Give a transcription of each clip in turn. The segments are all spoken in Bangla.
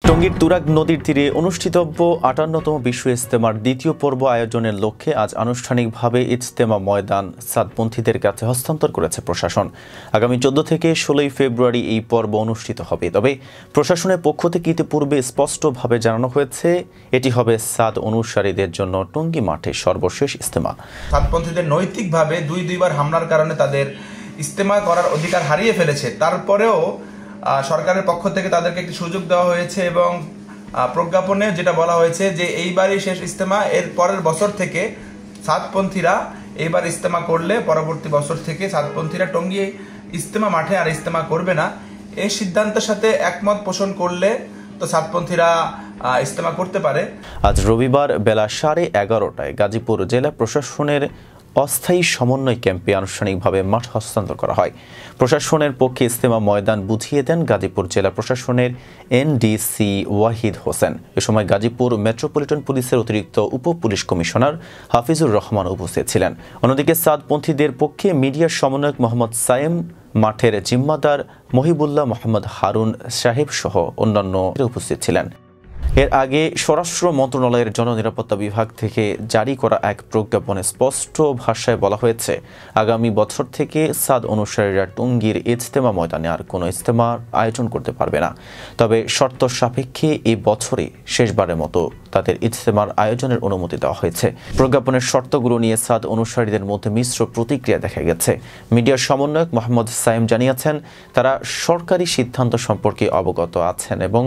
টঙ্গীর তুরাগ নদীর তীরে অনুষ্ঠিতব্য ৫৮তম বিশ্ব ইজতেমার দ্বিতীয় পর্ব আয়োজনের লক্ষ্যে আজ আনুষ্ঠানিকভাবে ইজতেমা ময়দান সাদপন্থীদের কাছে হস্তান্তর করেছে প্রশাসন। আগামী ১৪ থেকে ১৬ ফেব্রুয়ারি এই পর্ব অনুষ্ঠিত হবে। তবে প্রশাসনের পক্ষ থেকে ইতিপূর্বে স্পষ্টভাবে জানানো হয়েছে এটি হবে সাদ অনুসারীদের জন্য টঙ্গী মাঠে সর্বশেষ ইজতেমা। সাদপন্থীদের নৈতিকভাবে দুইবার হামলার কারণে তাদের ইজতেমা করার অধিকার হারিয়ে ফেলেছে, তারপরেও সরকারের পক্ষ থেকে তাদেরকে একটি সুযোগ দেওয়া হয়েছে এবং প্রজ্ঞাপনে যেটা বলা হয়েছে যে এইবারই শেষ ইজতেমা, এর পরের বছর থেকে সাদপন্থীরা এইবার ইজতেমা করলে পরবর্তী বছর থেকে সাদপন্থীরা টঙ্গী ইজতেমা মাঠে আর ইজতেমা করবে না। এই সিদ্ধান্তের সাথে একমত পোষণ করলে তো সাদপন্থীরা ইজতেমা করতে পারে। আজ রবিবার বেলা 11:30টায় গাজীপুর জেলা প্রশাসনের অস্থায়ী সমন্বয় ক্যাম্পে আনুষ্ঠানিকভাবে মাঠ হস্তান্তর করা হয়। প্রশাসনের পক্ষে ইজতেমা ময়দান বুঝিয়ে দেন গাজীপুর জেলা প্রশাসনের এনডিসি ওয়াহিদ হোসেন। এ সময় গাজীপুর মেট্রোপলিটন পুলিশের অতিরিক্ত উপ পুলিশ কমিশনার হাফিজুর রহমান উপস্থিত ছিলেন। অন্যদিকে সাদপন্থীদের পক্ষে মিডিয়া সমন্বয়ক মোহাম্মদ সায়েম, মাঠের জিম্মাদার মহিবুল্লাহ মোহাম্মদ হারুন সাহেব সহ অন্যান্য উপস্থিত ছিলেন। এর আগে স্বরাষ্ট্র মন্ত্রণালয়ের জননিরাপত্তা বিভাগ থেকে জারি করা এক প্রজ্ঞাপনে স্পষ্ট ভাষায় বলা হয়েছে, আগামী বছর থেকে সাদ অনুসারীরা টঙ্গীর ইজতেমা ময়দানে আর কোনো ইজতেমার আয়োজন করতে পারবে না। তবে শর্ত সাপেক্ষে এই বছরে শেষবারের মতো তাদের ইজতেমার আয়োজনের অনুমতি দেওয়া হয়েছে। প্রজ্ঞাপনের শর্তগুলো নিয়ে সাদ অনুসারীদের মধ্যে মিশ্র প্রতিক্রিয়া দেখা গেছে। মিডিয়ার সমন্বয়ক মোহাম্মদ সায়েম জানিয়েছেন, তারা সরকারি সিদ্ধান্ত সম্পর্কে অবগত আছেন এবং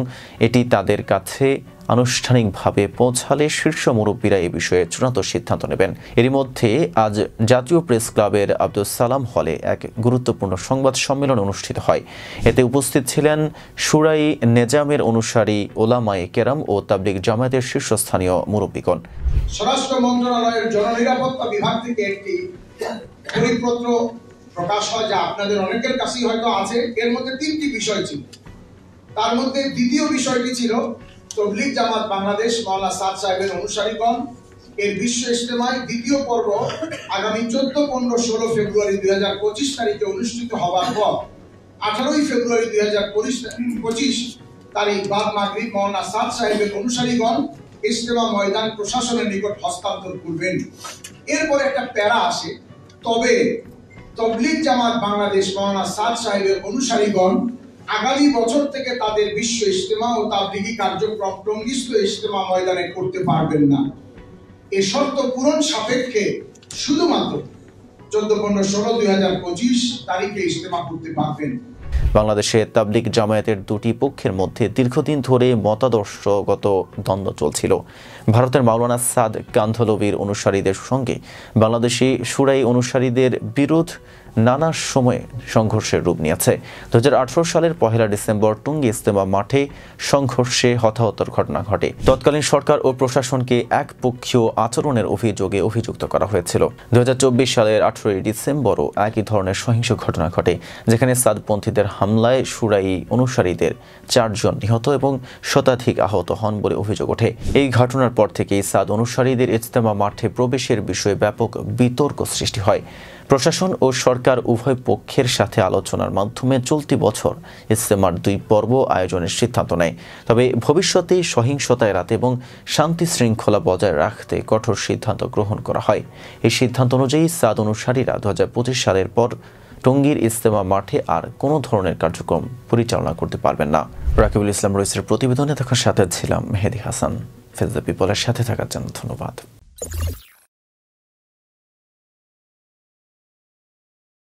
এটি তাদের কাছে আনুষ্ঠানিকভাবে পৌঁছালে শীর্ষ মুরব্বীরা এ বিষয়ে চূড়ান্ত সিদ্ধান্ত নেবেন। এরই মধ্যে আজ জাতীয় প্রেস ক্লাবের আব্দুল সালাম হলে এক গুরুত্বপূর্ণ সংবাদ সম্মেলন অনুষ্ঠিত হয়। এতে উপস্থিত ছিলেন শুরাই নেজামের অনুসারী ওলামায়ে কেরাম ও তাবলিগ জামায়াতের শীর্ষস্থানীয় মুরব্বীগণ। স্বরাষ্ট্র মন্ত্রণালয়ের জননিরাপত্তা বিভাগ থেকে একটি পরিপত্র প্রকাশ হয়, যা আপনাদের অনেকের কাছেই হয়তো আছে। এর মধ্যে 3টি বিষয় ছিল। তার মধ্যে দ্বিতীয় বিষয়টি ছিল তবলিগ জামাত বাংলাদেশ মাওলানা সাদ সাহেবের অনুসারীগণ এর বিশ্ব ইজতেমায় দ্বিতীয় পর্ব আগামী 14, 15, 16 ফেব্রুয়ারি 2025 তারিখে অনুষ্ঠিত হওয়ার পর 18 ফেব্রুয়ারি 2025 তারিখ বাদ মাগরিব মাওলানা সাদ সাহেবের অনুসারীগণ ইজতেমা ময়দান প্রশাসনের নিকট হস্তান্তর করবেন। এরপর একটা প্যারা আসে, তবে তবলিগ জামাত বাংলাদেশ মাওলানা সাদ সাহেবের অনুসারীগণ আগামী বছর থেকে তাদের বিশ্ব ইজতেমা ও তাবলিগি কার্যক্রম টঙ্গীস্থ ইজতেমা ময়দানে করতে পারবেন না। এ শর্ত পূরণ সাপেক্ষে শুধুমাত্র 14, 15, 16, 2025 তারিখে ইজতেমা করতে পারবেন। বাংলাদেশে তাবলিগ জামায়াতের দুটি পক্ষের মধ্যে দীর্ঘদিন ধরে মতাদর্শগত দ্বন্দ্ব চলছিল। ভারতের মাওলানা সাদ কান্ধলভির অনুসারীদের সঙ্গে বাংলাদেশি শুরাই অনুসারীদের বিরোধ নানা সময়ে সংঘর্ষের রূপ নিয়েছে। 2018 সালের 1 ডিসেম্বর টঙ্গী ইজতেমা মাঠে সংঘর্ষে হতাহতের ঘটনা ঘটে। তৎকালীন সরকার ও প্রশাসনকে একপক্ষীয় আচরণের অভিযোগে অভিযুক্ত করা হয়েছিল। 2024 সালের 18 ডিসেম্বরও একই ধরনের সহিংস ঘটনা ঘটে, যেখানে সাদপন্থীদের হামলায় শুরাই অনুসারীদের 4 জন নিহত এবং শতাধিক আহত হন বলে অভিযোগ ওঠে। এই ঘটনার পর থেকেই সাদ অনুসারীদের ইজতেমা মাঠে প্রবেশের বিষয়ে ব্যাপক বিতর্ক সৃষ্টি হয়। প্রশাসন ও সরকার উভয় পক্ষের সাথে আলোচনার মাধ্যমে চলতি বছর ইজতেমার 2 পর্ব আয়োজনের সিদ্ধান্ত নেয়। তবে ভবিষ্যতে সহিংসতা এড়াতে এবং শান্তি শৃঙ্খলা বজায় রাখতে কঠোর সিদ্ধান্ত গ্রহণ করা হয়। এই সিদ্ধান্ত অনুযায়ী সাদ অনুসারীরা 2025 সালের পর টঙ্গীর ইজতেমা মাঠে আর কোনো ধরনের কার্যক্রম পরিচালনা করতে পারবেন না। রাকিবুল ইসলাম রইসের প্রতিবেদনে থাকার সাথে ছিলাম মেহেদি হাসান। ফেজ দ্য পিপলের সাথে থাকার জন্য ধন্যবাদ।